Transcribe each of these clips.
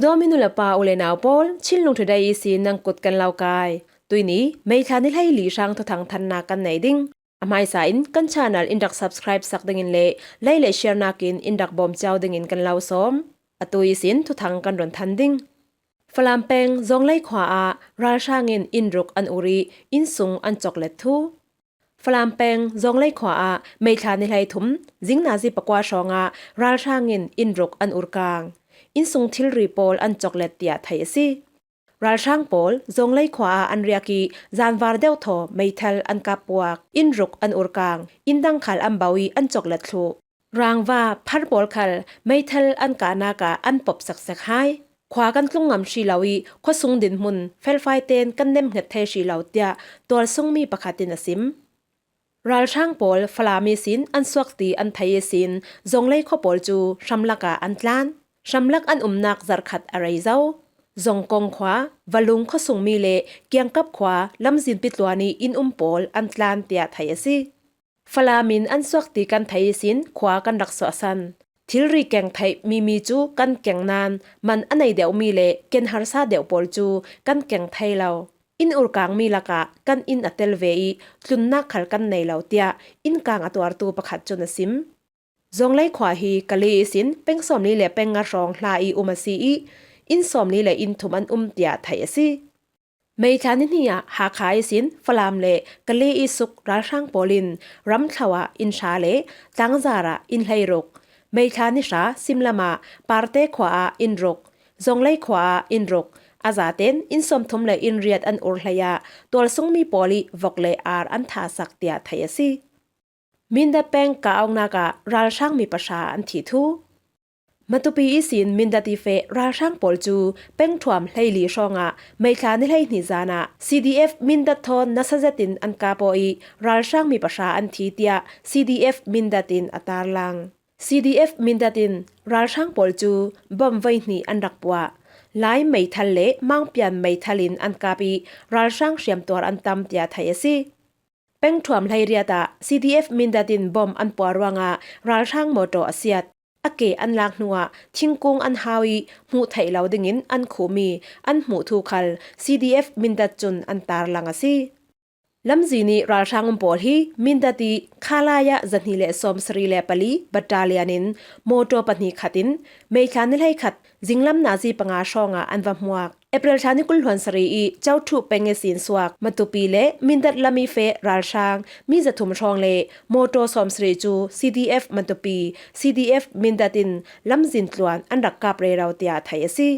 ดอมินุลปาอุเลนาวปอลชิลลงทุดายสีนังกุดกันลาวกายตุยนี้ไม่ทานิลให้หลีช่างทุทังทันนากันไหนดิ้งอามายสายกันชาแนลอินดัก subscribe สักดึงอินเล่ไล่เล่แชร์นักินอินดักบอมเจ้าดึงอินกันลาวซ้อมอตุยสินทุทังกันรอนทันดิ้งฟลามเปงจงไล่ขวาราชาเงินอินรุกอันอุรีอินซุงอันจอกเลตทูฟลามเปงจงไล่ขวาไม่ทานิลให้ทุ่มจิงนาซีปกว่าชองราชาเงินอินรุกอันอุรกางอินซุงทิลรีปอลอันจอกเลตเตียไทยซีรัลช่างปอลจงไล่ขวาอันเรียกีจานวาร์เดลโธไม่ทัลอันกับวกอินรุกอันอุรกางอินดังขัลอันบาวีอันจอกเลตทูรางว่าพัดปอลขัลไม่ทัลอันกานากาอันปบสักสักไฮขวากันกลงงำชีลาวีขวสุงดินมุนเฟลไฟเตนกันเดมเฮตเทชีลาวเตียตัวทรงมีประคตินสิมรัลช่างปอลฟลามีสินอันสวกตีอันไทยสินจงไล่ขวปอลจูชัมลักาอันตลานชัมลักอันนักจารขัดอะไรเจ้าจงกงขวาวลุงขสุงมีเลเกียงกับขวาลำจินปิดลวานีอินปอลอันตลานเตียไทยสิฟลามินอันสวกตีกันไทยสินขวากันรักษาสันทิลรีแกงไทยมีจูกันแกงนานมันอันไหนเดียวมีเลเกนฮาร์ซาเดียวปอลจูกันแกงไทยเราอินอุรกางมีละกะกันอินอัตเตลเวอีตุนนักขัลกันในเราเตียอินกางอตัวตูประคัดจนสิมจงไล่ขวาฮีกะลีสินเป็งสอมลีเลเป็งงารองลาอีอุมาซีอีอินสอมลีเลอินทุมันเตียไทยสิไม่ทันนี่หาขายสินฟลามเลกะลีอีสุกราช่างปอลินรัมทวาอินชาเลตังซาระอินไลรกไม่ทานิชาซิมลามาปาร์เตขวาอินรกจงไล่ขวาอินรกอาซาเตนอินสมทุมเลอินเรียดอันอุรลยาตัวทรงมีปอลีวกเลอาร์อันทาสักเตียไทยสิมินดาเป็งกาองนาการาช่างมีประชาอันที่ทูมาตุปีอีสินมินดาติเฟราช่างปอลจูเป็งถวมไลลีชองไม่ทานิไลนิจานา CDF มินดาทอนนัสเจตินอันกาปอยราช่างมีประชาอันที่เตีย CDF มินดาตินอัตาลังCDF มินดาตินรัลช่างปอลจูบอมไว้นีอันรักปัวไล่ไม่ทันเล่มังเปียนไม่ทัลินอันกาปีรัลช่างเสียมตัวอันตำเตียไทยสิเป็งถวมไลเรียตา CDF มินดาตินบอมอันปัวรวงรัลช่างโมโตอาเซียดอเกอันลากนัวชิงกุงอันฮาวีหมู่ไทยเหลาดึงินอันขูมีอันหมู่ทูคัล CDF มินดาจุนอันตาลังอสิลำจีนีรัลช่างปอลฮีมินดาตีข้าลายะจันฮิเลสอมสรีเลปลีบัตตาเลียนินโมโตปนีขัดินไม่ขันนิลให้ขัดจิงลำนาซีปังอาชองอันวัมวกเอเปรลชานิกุลหวนสรีอีเจ้าถูกเป็นเงสินสวกมาตุปีเลมินดัดลามีเฟรัลช่างมีจะถุมชองเลโมโตสอมสรีจู CDF มาตุปี CDF มินดัดินลำจินตลวนอันรักกับเรเราเตียไทยซี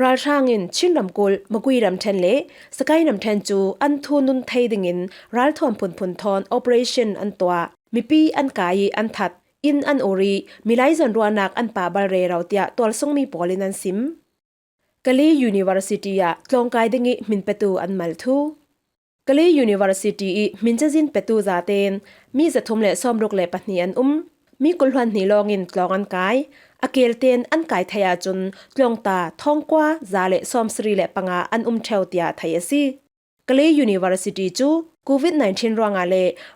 รัลช่างอินชินรำกุลมกุยรำเทนเล่สกายรำเทนจูอันทูนุนไทยดิงินรัลทอนพุนทอน operation อันตัวมีปีอันกายอันทัดอินอันโอรีมีไลจนรัวนักอันป่าบาเรเราเตียตัวส่งมีปอลินันซิมกะลี University ตลงกายดิงิมินเปตูอันมัลทูกะลี University มินจะจินเปตูซาเตนมีจะทุมเลซ้อมรุกเลปนีอันมีกุลหันนีลองอินตลองอันกายอเกลเตนอันกายทยาจุนกลงตาท่องกว่าซาเลซอมสรีเลปังอันเชวเตียไทยซีกะเล University จูโควิด -19 รวงเล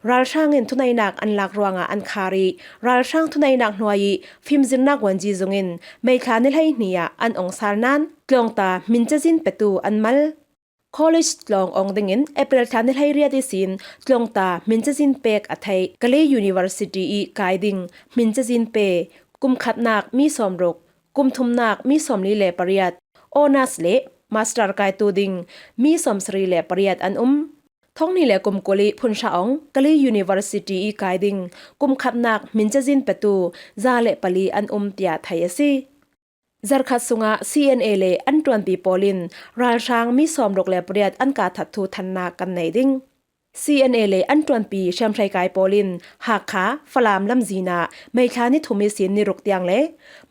รัลช่างเงินทุนายนักอันลักรวงอันคารีรัลช่างทุนายนักหน่วยฟิมจินนักวันจีจงอินไม่คานิลให้เนียอันองซาลนันกลงตามินจะจินเปตูอันมัลCollege กลององดิงินเอเปรลทานิลให้เรียดิสินกลงตามินจะจินเปกอัทไทยกะเล University กายดิงมินจะจินเปกุมขัดนักมีสอมรกกุมทุมนักมีสอมลีเลปริยัดโอนัสเลมาสเตอร์กายตูดิงมีสอมสรีเลปริยัดอันท่องนี่เลกุมกุลีพุนชาองกะลี University กายดิงกุมขัดนักมินจะจินเปตูซาเลปลีอันเตียไทยซีจารขัดสุงะ CNA เลอันตวนปีปอลินรัลช่างมีสอมรกเลปริยัดอันกาถัดทูทันนากันในดิงCNA เลอันตวนปีเชมชัยกายปอลินหากขาฟลามลำจีนาไม่คานิทุมิสินนิรุกเตียงเล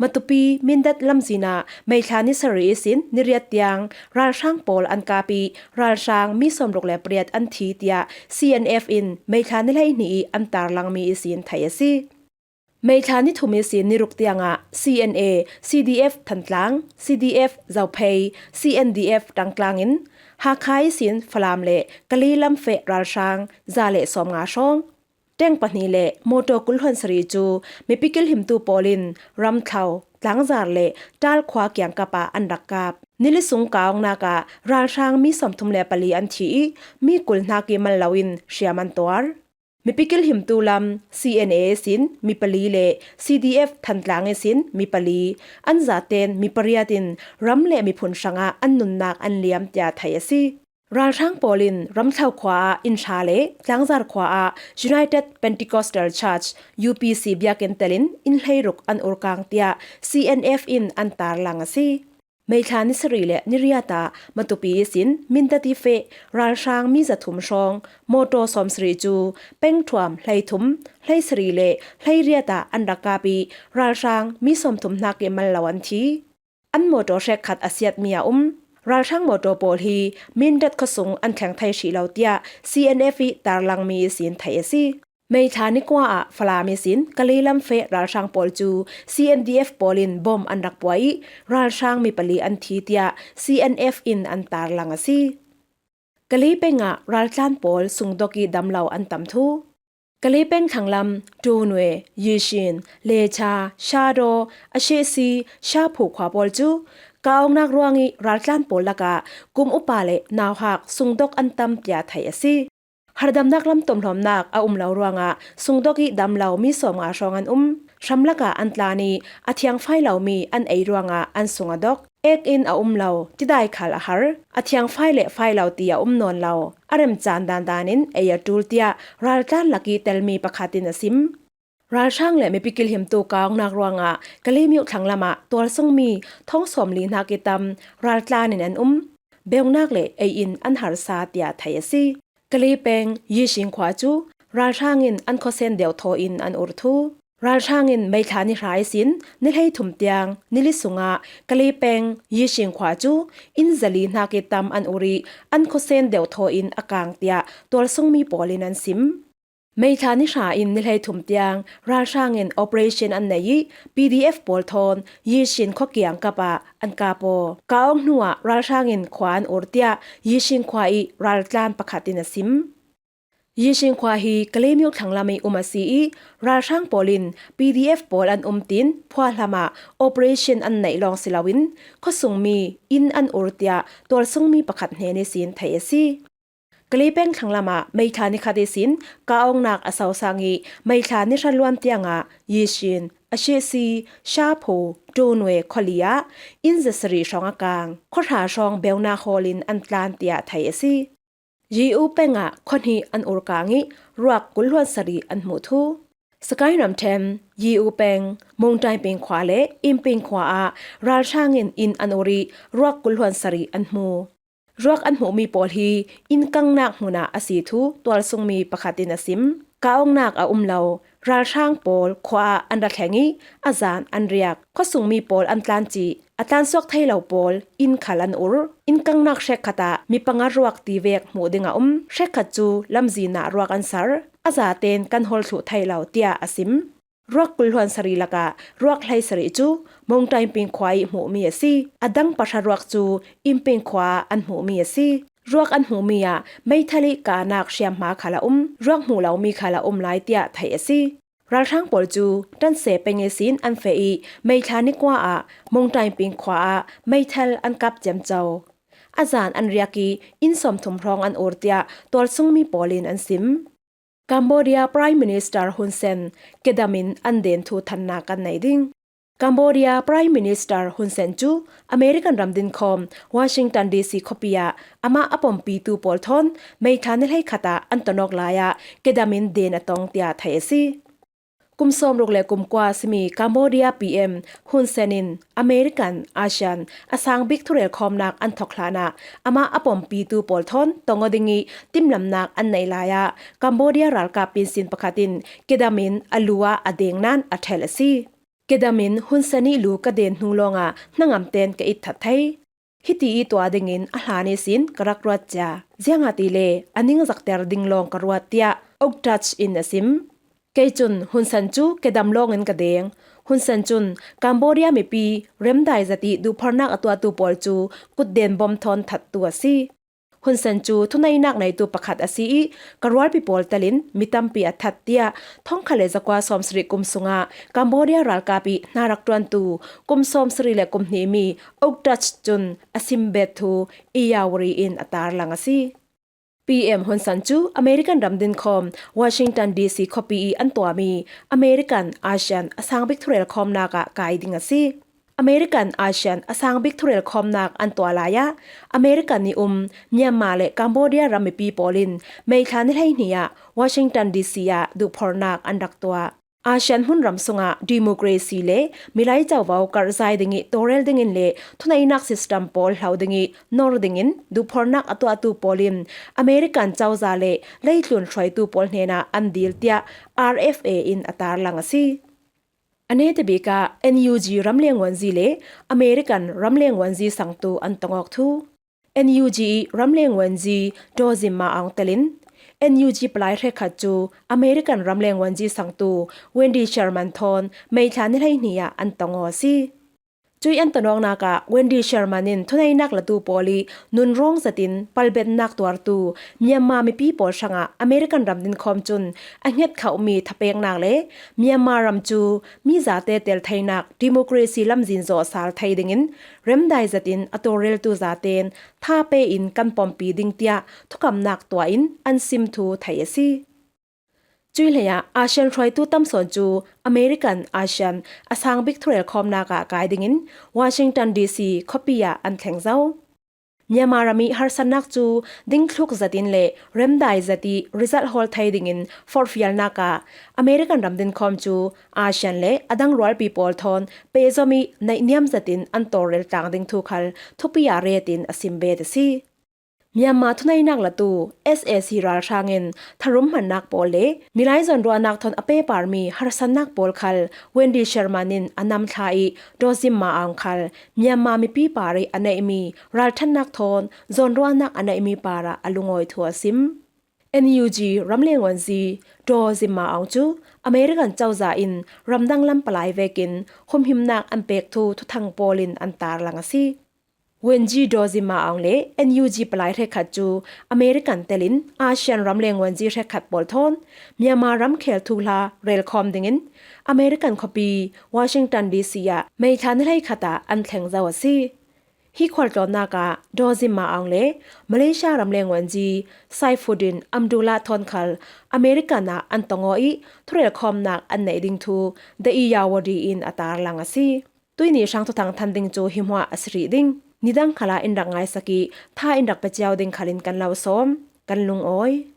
มาตุปีมินดัดลำจีนาไม่คานิสรีสินนิเรียดเตียงรัลช่างปอลอันกาปีรัลช่างมีสมรกและเปรียดอันทีเตีย CNF อินไม่คานิไลนีอันตาลังมีสินไทยซีไม่คานิทุมิสินนิรุกเตียงCNA CDF ทันตลัง CDF เจ้าเพย์ CNDF ดังกลางอินหากขายสินฟลามเลกะลีลำเฟรัลช่างซาเลสอมงาชองเต้งปนีเลโมโตกุลหันสรีจูมีปิกิลหิมตูปอลินรัมเทา ตลังจาร์เลจัลขวาเกียงกะปาอันรักกับนิลิสุงกาวนาการาช่างมีสมทุมเลปลีอันทีมีกุลนากิมันลาวินเชียมันตัวมีปิกิลหิมตูลัม CNA สินมีปลีเล CDF ทันตลางสินมีปลีอันจาเตนมีปริยตินรัมเลมีผลสังอาอันนุนนักอันเลียมตยาไทยซีราช่างโปลินรัมเท่าขวาอินชาเลตลังจาร์ขวา United Pentecostal Church UPC เบียเกนเตลินอินไลรุกอันอุรกังตยา CNF อินอันตาร์ลังซีไม่ทานิสรีเลนิริยตามาตุปีสินมินตติเฟราช่างมีจัตุมชองโมโตสมสรีจูเป็งถวมไลทุมไลสรีเลไลเรียตาอันดักกาปีราช่างมีสมทุมนักเกมันลาวันทีอันโมโตเชคขัดอาเซียดมียราช่างโมโตโปลีมินดัดขสุงอันแข็งไทยชีเลาเตีย CNF ตาร์ลังมีสินไทยซีไม่ทานิกว่าฟลามิสินกะลีลัมเฟราช่างปอลจู CNDF ปอลินบอมอันรักป่วยราช่างมีปลีอันทีเตีย CNF อินอันตาร์ลังซีกะลีเป็งราช่างปอลสุงดกีดำเหลาอันตำทูกะลีเป็งขังลำดูนเวยีชินเลชาชาโดอเชซีชาผูกขวาปอลจูกาวนักรวงีราช่างปอลละกะกุมอุปาเลนาวหักสุงดกอันตำเตียไทยซีหาดำนักลำตมหลอมนักเอาเหลารวงสุงดกีดำเหลามีสมชองอันชำละกะอันตลานีอาเทียงไฟเหลามีอันไอรวงอันสุงดกเอกอินเอาเหลาที่ได้ขาละหารอาเทียงไฟเละไฟเหลาเตียนอนเหลาอารมจานดานินเอยตูลเตียราลจันลักีเตลมีประคาตินซิมราช่างและไม่ปิกิลหิมตูกาวนักรวงกะลีมิวทังละมะตัวทรงมีท้องสมลีนากิตัมราลจานินอันเบลนักเลเออินอันหารซาเตียไทยซีกะลีเป็งยีชิงขวาจูราช่างอินอันโคเซนเดียวโทอินอันอุรทูราช่างอินไม่ทานิรายสินนิให้ถุมเตียงนิลิสุงกะลีเป็งยีชิงขวาจูอินซาลีนาเกตัมอันอุริอันโคเซนเดียวโทอินอากางเตียตัวทรงมีปอลินันซิมไม่ทานิชาอินนิให้ถุมเตียงราช่างอิน Operation อันไหน PDF ปอลทอนยีชินข้อเกียงกับอันกาโปกาองหัวราช่างอินขวานอุรเตียยีชิงขวาอีราลจานประคาตินซิมยีชิงควาฮีกะเลมิวทังลามีมาซีราช่างปอลิน PDF ปอลอันตินพวาลามา Operation อันไหนลองสิลาวินข้อส่งมีอินอันอุรเตียตัวส่งมีประคัดเฮนิสินไทยซีกะเลเป็งทังลามาไม่ทานิคาเดสินกาองนักอาสาวสังีไม่ทานิชันลวนเตียงยีชินอเชซีชาโพโดนเวคอลียอินเซสรีชองอากางข้อหาชองเบลนาโคลินอันตลานเตียไทยซียีอูเป็งคนฮีอันอุรกางิรวกกุลวนสรีอันหมูทูสกายนำเทมยีอูเป็งมงใจเป็นขวาเลอิมเป็นขวาราช่างอินอันอุริรวกกุลวนสรีอันหมูรวกอันหมูมีปอลฮีอินกังนักมุนาอสีทูตัวทรงมีประคาตินซิมกาองนักเหลาราช่างปอลขวาอันรักแหงิอาจารย์อันเรียกข้อส่งมีปอลอันตลานจีอาจารย์สวกไทยเหล่าปอลอินขัลันอุรอินกังนักเชคขตามีปังรวกตีเวกหมูดิงเชคขจูลำจีนารวกอันสารอาจารย์เตนกันฮอลถูไทยเหล่าเตียอซิมรวกกุลหวนสรีละกะรวกไลสรีจูมงใจปิงควายหมูมีซีอดังปัชรวกจูอิมปิงควาอันหมูมีซีรวกอันหูมีไม่ทะเลกานักเชียมมาขาละรวกหมูเหลามีขาละหลายเตียไทยซีราช่างปอลจูดันเสเป็นเงสินอันเฟอีไม่ทานิกว่ามงใจปิงขวาไม่เทลอันกับเจมเจ้าอาจารย์อันเรียกีอินสมทุมพรองอันโอร์เตียตัวซุงมีปอลินอันซิมกัมพูชา Prime Minister Hun Sen เกดามินอันเดนทูทันนากันไหนดิ้งกัมพูชา Prime Minister Hun Sen จูอเมริกันรัมดินคอมวอชิงตันดีซีคอปิยาอามาอปอมปีตูปอลทอนไม่ทานิให้ขตาอันตนอกลายเกดามินเดนอตองเตียไทยซีกุมสมรุกเลกุมกว่าสมีกัมพูชา PM ฮุนเซนินอเมริกันอาเซียนอาสังบิกทุเรลคอมนักอันทอกลานาอามาอปอมปีตูปอลทอนตงอดิงีติมลำนักอันในลายกัมพูชารัลกาปินสินปะคาตินเกดามินอลัวอเดงนันอัเทลซีเกดามินฮุนเซนีลูกเดนนุงลงนังอัมเตนกอิททัดไทยฮิตีตัวดิงินอาหานิสินกรักรัวจ่าเจียงอาติเลอันนิงจักเตอร์ดิงลงกรัวเตียอกทัชอินเนซิมเกจุนฮุนสันจูเกดำลงเงินกระเดงฮุนสันจุนกัมพูชามีปีเริ่มได้จติดูพรนักอตัวตูปอลจูกุดเดนบอมทอนถัดตัวซีฮ hun san chu thunai nak nei tu pakhat asi karwal people talin mitam pi athat tia thong khale zakwa som sri kum sunga Cambodia ral kapi narak tuan tu kum som sri le kum hni mi ok touch chun asim bet thu iyawri in atar langasi PM Hun San Chu American Ramdin Khom Washington DC copy an to mi American Asian asang pictorial khom na ka guiding asi American Asian asang pictorial khom nak an to laya American ni Myanmar le Cambodia rami pi polin mei than hai nia Washington DC ya du phornak an dak to Asian hun ramsunga democracy le milai chawau karzai dingi torel dingin le thunai nak system pol hlaudingi nor dingin du phornak atu polin American chawza le leitlun throi tu pol hena an dil tia RFA in atar langasi ane te beka NUG ramleng wanzi le American ramleng wanzi sangtu antongok thu NUG ramleng wanzi dozima ang telin NUG plai rekha chu American ramleng wanji sangtu Wendy Sherman thon mei thani lai nia antongo si chui antonong naka Wendy Sherman in thunai nak latu poli nun rong zatin palbet nak twar tu Myanmar mi pi pol sanga American ramdin khom chun anghet khau mi thapek nak le Myanmar ram chu mi zate tel thainak democracy lamjin zo sal thai dingin remdai zatin atorel tu zaten tha pe in kan pompi ding tia thukam nak twa in ansim thu thai asi chui leya Asian throi tu tam son chu American Asian asang pictorial khom na ka guiding in Washington DC khopia an thleng zau Myanmarami harsanak chu dingthluk zatin le remdai zati result hol thai ding in for fial naka American ramdin khom chu Asian le adang royal people thon pezomi nai niam zatin antorel tang ding thu khal thupia retin asimbe de si Myanmar thunai nak latu SAC ral thangin tharum manak pole milai zon ro anak thon ape parmi harsanak pol khal Wendy Shermanin anam thlai dozim ma ang khal Myanmar mi pi pare anai mi ral thanak thon zon ro anak anai mi para alungoi thua sim NUG ramleng wanzi dozim ma ang chu American chawza in ramdang lam palai vekin humhim nak ampek thu thang polin antar langasi Wenji dozima angle NUG palai rekhat chu American telin Asian ramleng wanji rekhat bolthon Myanmar ram khel thula rel khom dingin American copy Washington DC ya mei than lai khata an thleng zawasi hi khwal tona ka dozima angle Malaysia ramleng wanji Saifuddin Abdullah thon khal American na antongo I threl khom nak an nei ding thu the iyawadi in atar langasi tuini sang to thang thanding chu himwa asri ding Nidang khala indak ngai saki tha indak pachiaw ding khalin kan law som kan lung oi